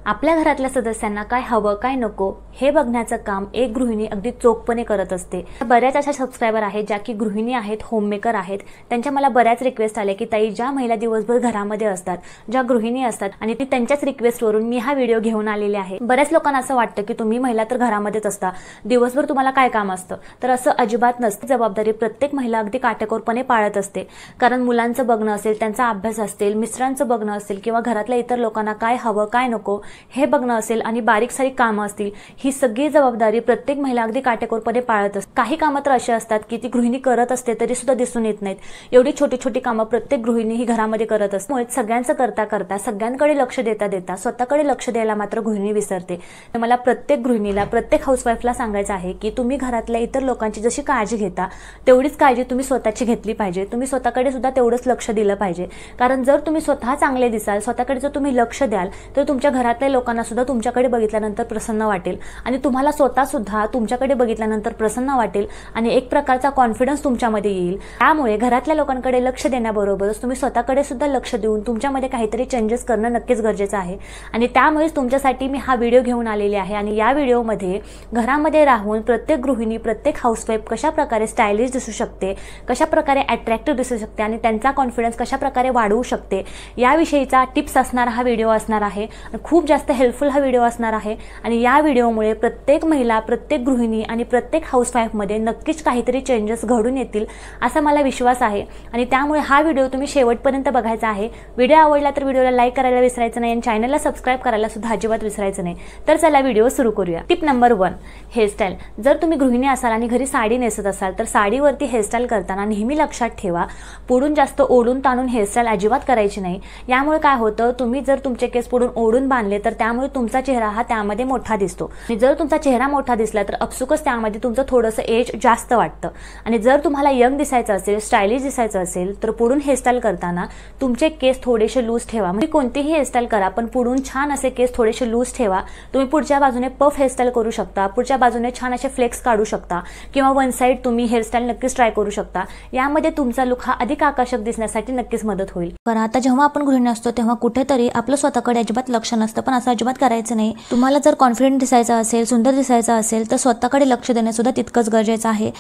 आपल्या घरातल्या सदस्यांना काय हवं काय नको हे बघण्याचं काम एक गृहिणी अगदी चोखपणे करत असते। बऱ्याच अशा सबस्क्रायबर आहेत ज्या की गृहिणी आहेत, होममेकर आहेत। त्यांच्या मला बऱ्याच रिक्वेस्ट आल्या की ताई ज्या महिला दिवसभर घरामध्ये असतात, ज्या गृहिणी असतात आणि ती त्यांच्याच रिक्वेस्टवरून मी हा व्हिडिओ घेऊन आलेले आहे। बऱ्याच लोकांना असं वाटतं की तुम्ही महिला तर घरामध्येच असता, दिवसभर तुम्हाला काय काम असतं, तर असं अजिबात नसते। जबाबदारी प्रत्येक महिला अगदी काटेकोरपणे पाळत असते, कारण मुलांचं बघणं असेल, त्यांचा अभ्यास असेल, मिस्टरांचं बघणं असेल किंवा घरातल्या इतर लोकांना काय हवं काय नको हे बघणं असेल आणि बारीक सारीक कामं असतील, ही सगळी जबाबदारी प्रत्येक महिला अगदी काटेकोरपणे पाळत असते। काही कामं तर अशी असतात की ती गृहिणी करत असते तरी सुद्धा दिसून येत नाहीत। एवढी छोटी छोटी कामं प्रत्येक गृहिणी ही घरामध्ये करत असते। त्यामुळे सगळ्यांचं करता करता, सगळ्यांकडे लक्ष देता देता स्वतःकडे लक्ष द्यायला मात्र गृहिणी विसरते। मला प्रत्येक गृहिणीला, प्रत्येक हाऊसवाईफला सांगायचं आहे की तुम्ही घरातल्या इतर लोकांची जशी काळजी घेता तेवढीच काळजी तुम्ही स्वतःची घेतली पाहिजे। तुम्ही स्वतःकडे सुद्धा तेवढंच लक्ष दिलं पाहिजे, कारण जर तुम्ही स्वतः चांगले दिसाल, स्वतःकडे जर तुम्ही लक्ष द्याल तर तुमच्या घरातल्या लोकांना सुद्धा तुमच्याकडे बघितल्यानंतर प्रसन्न वाटेल आणि तुम्हाला स्वतः सुद्धा तुमच्याकडे बघितल्यानंतर प्रसन्न वाटेल आणि एक प्रकारचा कॉन्फिडन्स तुमच्यामध्ये येईल। त्यामुळे घरातल्या लोकांकडे लक्ष देण्याबरोबरच तुम्ही स्वतःकडे सुद्धा लक्ष देऊन तुमच्यामध्ये काहीतरी चेंजेस करणं नक्कीच गरजेचं आहे आणि त्यामुळेच तुमच्यासाठी मी हा व्हिडिओ घेऊन आलेले आहे। आणि या व्हिडिओमध्ये घरामध्ये राहून प्रत्येक गृहिणी, प्रत्येक हाऊसवाईफ कशा प्रकारे स्टायलिश दिसू शकते, कशा प्रकारे अट्रॅक्टिव्ह दिसू शकते आणि त्यांचा कॉन्फिडन्स कशा प्रकारे वाढवू शकते याविषयीचा टिप्स असणारा हा व्हिडिओ असणार आहे। खूप जास्त हेल्पफुल हा व्हिडिओ असणार आहे आणि या व्हिडिओमुळे प्रत्येक महिला, प्रत्येक गृहिणी आणि प्रत्येक हाऊसवाईफमध्ये नक्कीच काहीतरी चेंजेस घडून येतील असा मला विश्वास आहे आणि त्यामुळे हा व्हिडिओ तुम्ही शेवटपर्यंत बघायचा आहे। व्हिडिओ आवडला तर व्हिडिओला लाईक करायला विसरायचं नाही आणि चॅनलला सबस्क्राईब करायला सुद्धा अजिबात विसरायचं नाही। तर चला व्हिडिओ सुरू करूया। Tip number 1, hairstyle. जर तुम्ही गृहिणी असाल आणि घरी साडी नेसत असाल तर साडीवरती हेअरस्टाईल करताना नेहमी लक्षात ठेवा, पुढून जास्त ओढून ताणून हेअरस्टाईल अजिबात करायची नाही। यामुळे काय होतं, तुम्ही जर तुमचे केस पुढून ओढून बांधले तर त्यामुळे तुमचा चेहरा हा त्यामध्ये मोठा दिसतो आणि जर तुमचा चेहरा मोठा दिसला तर अपसुकच त्यामध्ये तुमचं थोडंसं एज जास्त वाटतं आणि जर तुम्हाला यंग दिसायचं असेल, स्टायलिश दिसायचं असेल तर पुढून हेअरस्टाईल करताना तुमचे केस थोडेसे लूज ठेवा। म्हणजे कोणतीही हेअरस्टाईल करा पण पुढून छान असे केस थोडेसे लूज ठेवा। तुम्ही पुढच्या बाजूने पफ हेअरस्टाईल करू शकता, पुढच्या बाजूने छान असे फ्लेक्स काढू शकता किंवा वन साइड तुम्ही हेअरस्टाईल नक्कीच ट्राय करू शकता। यामध्ये तुमचा लुक हा अधिक आकर्षक दिसण्यासाठी नक्कीच मदत होईल। पण आता जेव्हा आपण गृहिणी असतो तेव्हा कुठेतरी आपलं स्वतःकडे अजिबात लक्ष नसतं, पण असं अजिबात करायचं नाही। तुम्हाला जर कॉन्फिडंट दिसायचं असेल, सुंदर दिसायचं असेल तर स्वतःकडे लक्ष देणं सुद्धा तितकंच गरजेचं आहे।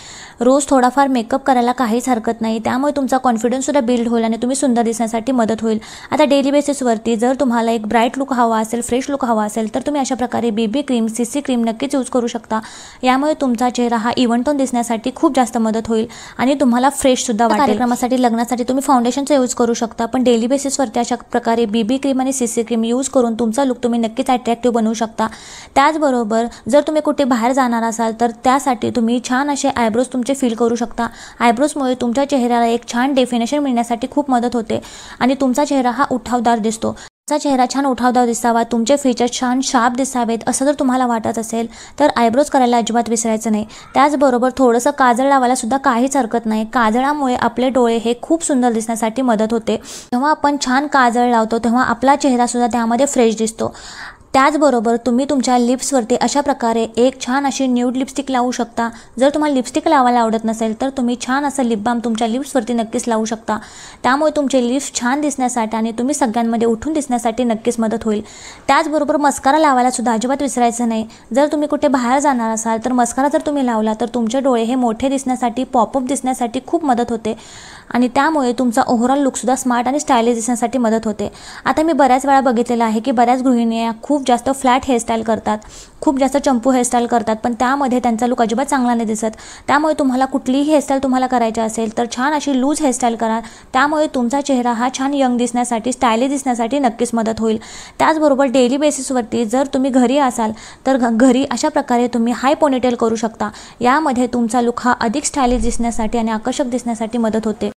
रोज थोडाफार मेकअप करायला काहीच हरकत नाही, त्यामुळे तुमचा कॉन्फिडन्स सुद्धा बिल्ड होईल आणि तुम्ही सुंदर दिसण्यासाठी मदत होईल। आता डेली बेसिसवरती जर तुम्हाला एक ब्राईट लुक हवा असेल, फ्रेश लुक हवा असेल तर तुम्ही अशा प्रकारे बीबी क्रीम, सीसी क्रीम नक्कीच यूज करू शकता। यामुळे तुमचा चेहरा हा इव्हन टोन दिसण्यासाठी खूप जास्त मदत होईल आणि तुम्हाला फ्रेश सुद्धा वाटेल। कार्यक्रमासाठी, लग्नासाठी तुम्ही फाउंडेशनचा यूज करू शकता, पण डेली बेसिसवरती अशा प्रकारे बीबी क्रीम आणि सीसी क्रीम यूज करून तुमचा लुक तुम्ही नक्कीच अट्रॅक्टिव्ह बनवू शकता। त्याचबरोबर जर तुम्ही कुठे बाहेर जाणार असाल तर त्यासाठी तुम्ही छान असे आयब्रोज तुमचे फिल करू शकता। आयब्रोजमुळे तुमच्या चेहऱ्याला एक छान डेफिनेशन मिळण्यासाठी खूप मदत होते आणि तुमचा चेहरा हा उठावदार दिसतो। तुमचा चेहरा छान उठावदार दिसावा, तुमचे फीचर्स छान शार्प दिसावेत असं जर तुम्हाला वाटत असेल तर आयब्रोज करायला अजिबात विसरायचं नाही। त्याचबरोबर थोडंसं काजळ लावायला सुद्धा काहीच हरकत नाही। काजळामुळे आपले डोळे हे खूप सुंदर दिसण्यासाठी मदत होते। जेव्हा आपण छान काजळ लावतो तेव्हा आपला चेहरा सुद्धा त्यामध्ये फ्रेश दिसतो। त्याचबरोबर तुम्ही तुमच्या लिप्सवरती अशा प्रकारे एक छान अशी न्यूड लिपस्टिक लावू शकता। जर तुम्हाला लिपस्टिक लावायला आवडत नसेल तर तुम्ही छान असं लिप बाम तुमच्या लिप्सवरती नक्कीच लावू शकता। त्यामुळे तुमचे लिप्स छान दिसण्यासाठी आणि तुम्ही सगळ्यांमध्ये उठून दिसण्यासाठी नक्कीच मदत होईल। त्याचबरोबर मस्कारा लावायला सुद्धा अजिबात विसरायचं नाही। जर तुम्ही कुठे बाहेर जाणार असाल तर मस्कारा जर तुम्ही लावला तर तुमचे डोळे हे मोठे दिसण्यासाठी, पॉपअप दिसण्यासाठी खूप मदत होते आणि त्यामुळे तुमचा ओव्हरऑल लुक सुद्धा स्मार्ट आणि स्टायलिश दिसण्यासाठी मदत होते। आता मी बऱ्याच वेळा बघितलेलं आहे की बऱ्याच गृहिणी खूप जास्त फ्लॅट हेअरस्टाईल करतात, खूप जास्त चंपू हेअरस्टाईल करतात, पण त्यामध्ये त्यांचा लुक अजिबात चांगला नाही दिसत। त्यामुळे तुम्हाला कुठलीही हेअरस्टाईल तुम्हाला करायची असेल तर छान अशी लूज हेअरस्टाईल करा। त्यामुळे तुमचा चेहरा हा छान यंग दिसण्यासाठी, स्टायलिश दिसण्यासाठी नक्कीच मदत होईल। त्याचबरोबर डेली बेसिसवरती जर तुम्ही घरी असाल तर घरी अशा प्रकारे तुम्ही हाय पोनीटेल करू शकता। यामध्ये तुमचा लुक हा अधिक स्टायलिश दिसण्यासाठी आणि आकर्षक दिसण्यासाठी मदत होते।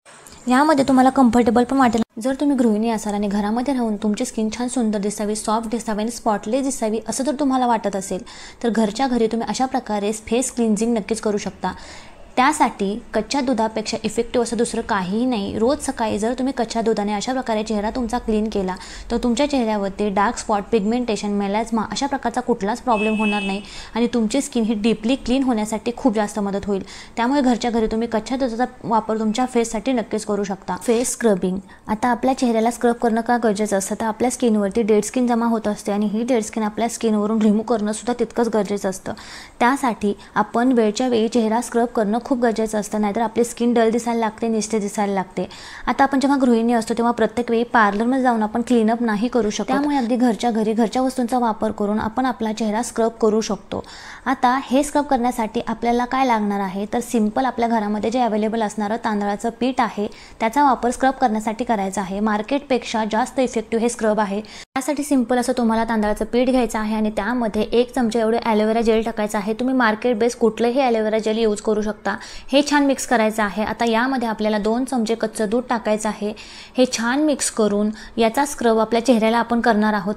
यामध्ये तुम्हाला कम्फर्टेबल पण वाटेल। जर तुम्ही गृहिणी असाल आणि घरामध्ये राहून तुमची स्किन छान सुंदर दिसावी, सॉफ्ट दिसावी आणि स्पॉटलेस दिसावी असं जर तुम्हाला वाटत असेल तर घरच्या घरी तुम्ही अशा प्रकारे फेस क्लिन्झिंग नक्कीच करू शकता। त्यासाठी कच्च्या दुधापेक्षा इफेक्टिव्ह असं दुसरं काहीही नाही। रोज सकाळी जर तुम्ही कच्च्या दुधाने अशा प्रकारे चेहरा तुमचा क्लीन केला तर तुमच्या चेहऱ्यावरती डार्क स्पॉट, पिगमेंटेशन, मेलास्मा अशा प्रकारचा कुठलाच प्रॉब्लेम होणार नाही आणि तुमची स्किन ही डीपली क्लीन होण्यासाठी खूप जास्त मदत होईल। त्यामुळे घरच्या घरी तुम्ही कच्च्या दुधाचा वापर तुमच्या फेससाठी नक्कीच करू शकता। Face scrubbing. आता आपल्या चेहऱ्याला स्क्रब करणं का गरजेचं असतं? तर आपल्या स्किनवरती डेड स्किन जमा होत असते आणि ही डेड स्किन आपल्या स्किनवरून रिमूव्ह करणं सुद्धा तितकंच गरजेचं असतं। त्यासाठी आपण वेळच्या वेळी चेहरा स्क्रब करणं खूप गरजेचं असतं, नाहीतर आपली स्किन डल दिसायला लागते, निस्तेज दिसायला लागते। आता आपण जेव्हा गृहिणी असतो तेव्हा प्रत्येक वेळी पार्लरमध्ये जाऊन आपण क्लीनअप नाही करू शकत, त्यामुळे अगदी घरच्या घरी घरच्या वस्तूंचा वापर करून आपण आपला चेहरा स्क्रब करू शकतो। आता हे स्क्रब करण्यासाठी आपल्याला काय लागणार आहे तर सिंपल आपल्या घरामध्ये जे अवेलेबल असणारं तांदळाचं पीठ आहे त्याचा वापर स्क्रब करण्यासाठी करायचा आहे। मार्केटपेक्षा जास्त इफेक्टिव्ह हे स्क्रब आहे। त्यासाठी सिंपल असं तुम्हाला तांदळाचं पीठ घ्यायचं आहे आणि त्यामध्ये 1 चमचा एवढे ॲलोवेरा जेल टाकायचं आहे। तुम्ही मार्केट बेस कुठलंही ॲलोवेरा जेल यूज करू शकता। हे छान मिक्स करायचं आहे। आता यामध्ये आपल्याला 2 चमचे कच्चं दूध टाकायचं आहे। हे छान मिक्स करून याचा स्क्रब आपल्या चेहऱ्याला आपण करणार आहोत।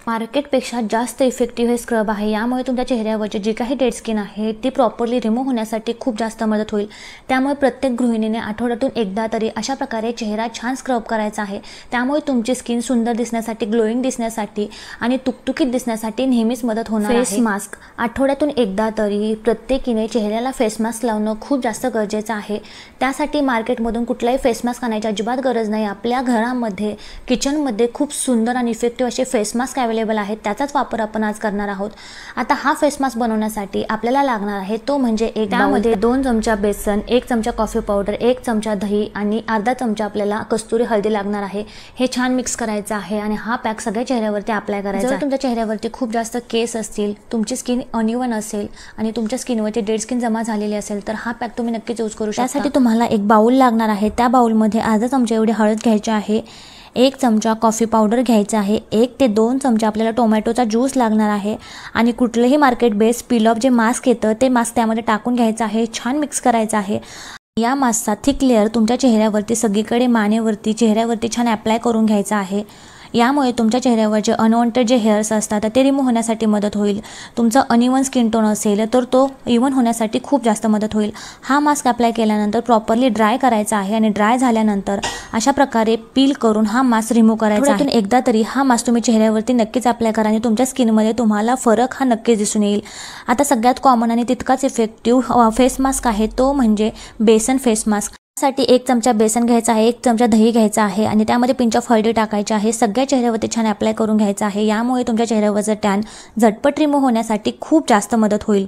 मार्केटपेक्षा जास्त इफेक्टिव्ह हे स्क्रब आहे। यामुळे तुमच्या चेहऱ्यावरची जी काही डेड स्किन आहे ती प्रॉपरली रिमूव्ह होण्यासाठी खूप जास्त मदत होईल। त्यामुळे प्रत्येक गृहिणीने आठवड्यातून एकदा तरी अशा प्रकारे चेहरा छान स्क्रब करायचा आहे। त्यामुळे तुमची स्किन सुंदर दिसण्यासाठी, ग्लोईंग दिसण्यासाठी आणि तुकतुकीत दिसण्यासाठी नेहमीच मदत होणार आहे। Face mask. आठवड्यातून एकदा तरी प्रत्येकीने चेहऱ्याला फेस मास्क लावणं खूप जास्त गरजेचं आहे। त्यासाठी मार्केटमधून कुठलाही फेस मास्क आणायची अजिबात गरज नाही। आपल्या घरामध्ये किचनमध्ये खूप सुंदर आणि इफेक्टिव्ह असे फेस मास्क अवेलेबल आहेत, त्याचाच वापर आपण आज करणार आहोत। आता हा फेस मास्क बनवण्यासाठी आपल्याला लागणार आहे तो म्हणजे त्यामध्ये 2 चमचा बेसन, 1 चमचा कॉफी पावडर, 1 चमचा दही आणि अर्धा चमचा आपल्याला कस्तुरी हळदी लागणार आहे। हे छान मिक्स करायचं आहे आणि हा पॅक सगळ्या चेहऱ्यावरती अप्लाय करायचा आहे। जर तुमच्या चेहऱ्यावरती खूप जास्त केस असतील, तुमची स्किन अनइव्हन असेल आणि तुमच्या स्किनवरती डेड स्किन जमा झालेली असेल तर हा पॅक तुम्ही नक्कीच यूज करू शकता। त्यासाठी तुम्हाला एक बाउल लागणार आहे। त्या बाउलमध्ये अर्धा चमचा एवढी हळद घ्यायची आहे, 1 चमचा कॉफी पावडर घ्यायचा आहे, 1 ते 2 चमचे आपल्याला टोमॅटोचा ज्यूस लागणार आहे आणि कुठलंही मार्केट बेस पील ऑफ जे मास्क येतं ते मास्क त्यामध्ये टाकून घ्यायचं आहे। छान मिक्स करायचं आहे। या मास्कचा थिक लेअर तुमच्या चेहऱ्यावरती सगळीकडे, मानेवरती, चेहऱ्यावरती छान अप्लाय करून घ्यायचा आहे। यामुळे तुमच्या चेहऱ्यावर जे अनवॉन्टेड जे हेअर्स असतात ते रिमूव्ह होण्यासाठी मदत होईल। तुमचा अनइव्हन स्किन टोन असेल तर तो इव्हन होण्यासाठी खूप जास्त मदत होईल। हा मास्क अप्लाय केल्यानंतर प्रॉपरली ड्राय करायचा आहे आणि ड्राय झाल्यानंतर अशा प्रकारे पील करून हा मास्क रिमूव्ह करायचा आहे। एकदा तरी हा मास्क तुम्ही चेहऱ्यावरती नक्कीच अप्लाय करा आणि तुमच्या स्किनमध्ये तुम्हाला फरक हा नक्कीच दिसून येईल। आता सगळ्यात कॉमन आणि तितकाच इफेक्टिव्ह फेस मास्क आहे तो म्हणजे बेसन फेस मास्क। साठी 1 चमचा बेसन घ्यायचा आहे, 1 चमचा दही घ्यायचा आहे आणि त्यामध्ये पिंच ऑफ हळदी टाकायची आहे। सगळ्या चेहऱ्यावरती छान अप्लाय करून घ्यायचं आहे। यामुळे तुमच्या चेहऱ्यावरचं टॅन झटपट रिमूव्ह होण्यासाठी खूप जास्त मदत होईल।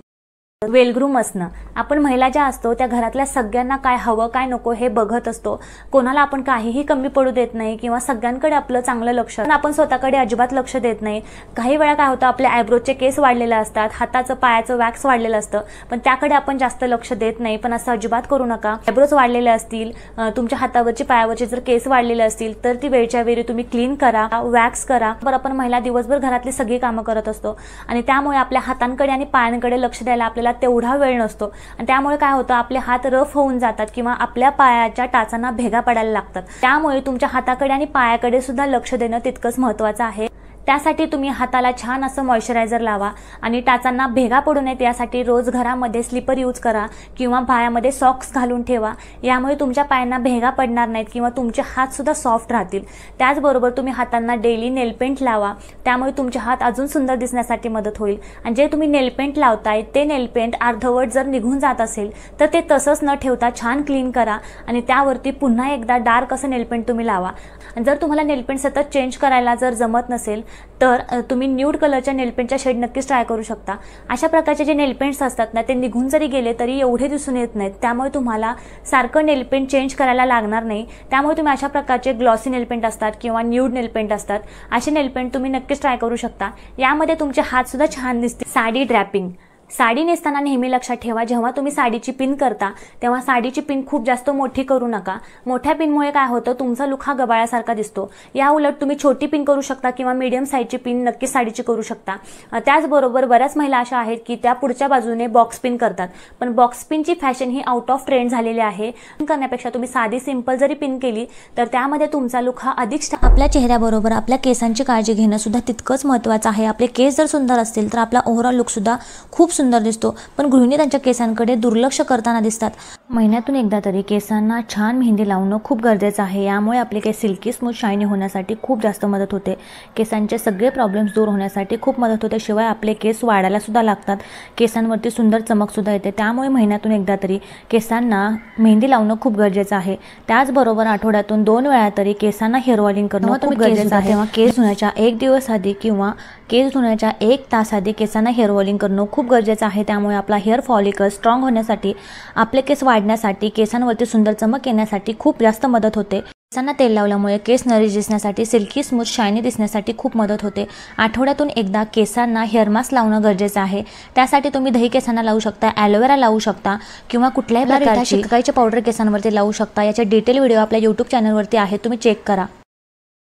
वेलग्रूम असणं। आपण महिला ज्या असतो त्या घरातल्या सगळ्यांना काय हवं काय नको हे बघत असतो। कोणाला आपण काहीही कमी पडू देत नाही किंवा सगळ्यांकडे आपलं चांगलं लक्ष, पण आपण स्वतःकडे अजिबात लक्ष देत नाही। काही वेळा काय होतं, आपल्या आयब्रोजचे केस वाढलेले असतात, हाताचं पायाचं वॅक्स वाढलेलं असतं, पण त्याकडे आपण जास्त लक्ष देत नाही। पण असं अजिबात करू नका। आयब्रोज वाढलेले असतील, तुमच्या हातावरची पायावरची जर केस वाढलेले असतील तर ती वेळच्या वेळी तुम्ही क्लीन करा, वॅक्स करा। बरं, आपण महिला दिवसभर घरातली सगळी कामं करत असतो आणि त्यामुळे आपल्या हातांकडे आणि पायांकडे लक्ष द्यायला आपल्याला तेवढा वेळ नसतो आणि त्यामुळे काय होतं, आपले हात रफ होऊन जातात किंवा आपल्या पायाच्या टाचांना भेगा पडायला लागतात। त्यामुळे तुमच्या हाताकडे आणि पायाकडे सुद्धा लक्ष देणं तितकंच महत्त्वाचं आहे। त्यासाठी तुम्ही हाताला छान असं मॉइश्चरायझर लावा आणि टाचांना भेगा पडू नयेत यासाठी रोज घरामध्ये स्लीपर यूज करा किंवा पायामध्ये सॉक्स घालून ठेवा। यामुळे तुमच्या पायांना भेगा पडणार नाहीत किंवा तुमचे हात सुद्धा सॉफ्ट राहतील। त्याचबरोबर तुम्ही हातांना डेली नेलपेंट लावा, त्यामुळे तुमचे हात अजून सुंदर दिसण्यासाठी मदत होईल। आणि जे तुम्ही नेलपेंट लावताय ते नेलपेंट अर्धवट जर निघून जात असेल तर ते तसंच न ठेवता छान क्लीन करा आणि त्यावरती पुन्हा एकदा डार्क असं नेलपेंट तुम्ही लावा। जर तुम्हाला नेलपेंट सतत चेंज करायला जर जमत नसेल तर तुम्ही न्यूड कलरच्या नेलपेंटच्या शेड नक्कीच ट्राय करू शकता। अशा प्रकारचे जे नेलपेंट्स असतात ना ते निघून जरी गेले तरी एवढे दिसून येत नाहीत, त्यामुळे तुम्हाला सारखं नेलपेंट चेंज करायला लागणार नाही। त्यामुळे तुम्ही अशा प्रकारचे ग्लॉसी नेलपेंट असतात किंवा न्यूड नेलपेंट असतात, असे नेलपेंट तुम्ही नक्कीच ट्राय करू शकता। यामध्ये तुमचे हात सुद्धा छान दिसतील। साडी ड्रॅपिंग। साडी नेसताना नेहमी लक्षात ठेवा, जेव्हा तुम्ही साडीची पिन करता तेव्हा साडीची पिन खूप जास्त मोठी करू नका। मोठ्या पिनमुळे काय होतं, तुमचा लुक हा गबाळ्यासारखा दिसतो। या उलट तुम्ही छोटी पिन करू शकता किंवा मीडियम साईजची पिन नक्की साडीची करू शकता। त्याचबरोबर बऱ्याच महिला अशा आहेत की त्या पुढच्या बाजूने बॉक्स पिन करतात, पण बॉक्स पिनची fashion he out of trend झालेली आहे। करण्यापेक्षा तुम्ही साधी सिंपल जरी पिन केली तर त्यामध्ये तुमचा लुक हा अधिक आपल्या चेहऱ्याबरोबर आपल्या केसांची काळजी घेणं सुद्धा तितकंच महत्त्वाचं आहे। आपले केस जर सुंदर असतील तर आपला ओव्हरऑल लुक सुद्धा खूप सुंदर दिसतो, पण गृहिणी त्यांच्या केसांकडे दुर्लक्ष करताना दिसतात. महिन्यातून एकदा तरी केसांना छान मेहंदी लावणं खूप गरजेचं आहे. यामुळे आपले केस सिल्की स्मूथ शायनी होण्यासाठी खूप जास्त मदत होते. केसांचे सगळे प्रॉब्लेम्स दूर होण्यासाठी खूप मदत होते. शिवाय आपले केस वाढायला सुद्धा लागतात. केसांवरती सुंदर चमकसुद्धा येते. त्यामुळे महिन्यातून एकदा तरी केसांना मेहंदी लावणं खूप गरजेचं आहे. त्याचबरोबर आठवड्यातून 2 वेळा तरी केसांना हेअर ऑइलिंग करणं खूप गरजेचं आहे. तेव्हा केस धुण्याच्या 1 दिवस आधी किंवा केस धुण्याच्या 1 तास आधी केसांना हेअर ऑइलिंग करणं खूप गरजेचं आहे. त्यामुळे आपला हेअर फॉलिकल स्ट्रॉंग होण्यासाठी, आपले केस वाढण्यासाठी, केसांवरती सुंदर चमक येण्यासाठी खूप जास्त मदत होते. केसांना तेल लावल्यामुळे केस नरीश दिसण्यासाठी, सिल्की स्मूथ शायनी दिसण्यासाठी खूप मदत होते. आठवड्यातून एकदा केसांना हेअर मास्क लावणं गरजेचं आहे. त्यासाठी तुम्ही दही केसांना लावू शकता, ॲलोवेरा लावू शकता किंवा कुठल्याही प्रकारची शिकाकाईची पावडर केसांवरती लावू शकता. याचे डिटेल व्हिडिओ आपल्या यूट्यूब चॅनलवरती आहे, तुम्ही चेक करा.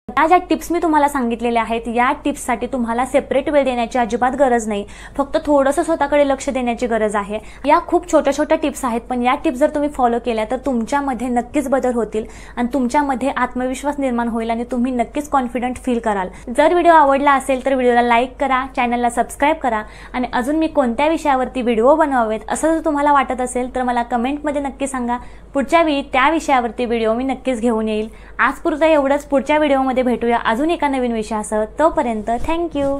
ज्या टिप्स मी तुम्हाला सांगितलेल्या आहेत, या टिप्ससाठी तुम्हाला सेपरेट वेळ देण्याची अजिबात गरज नाही. फक्त थोडंसं स्वतःकडे लक्ष देण्याची गरज आहे. या खूप छोट्या छोट्या टिप्स आहेत, पण या टिप्स जर तुम्ही फॉलो केल्या तर तुमच्यामध्ये नक्कीच बदल होतील आणि तुमच्यामध्ये आत्मविश्वास निर्माण होईल आणि तुम्ही नक्कीच कॉन्फिडंट फील कराल. जर व्हिडिओ आवडला असेल तर व्हिडिओला लाईक करा, चॅनलला सबस्क्राईब करा आणि अजून मी कोणत्या विषयावरती व्हिडिओ बनवावेत असं जर तुम्हाला वाटत असेल तर मला कमेंटमध्ये नक्की सांगा. पुढच्या वेळी त्या विषयावरती व्हिडिओ मी नक्कीच घेऊन येईल. आजपुरतं एवढंच. पुढच्या व्हिडिओमध्ये भेटूया अजून एका नवीन विषयासह. तोपर्यंत थँक्यू.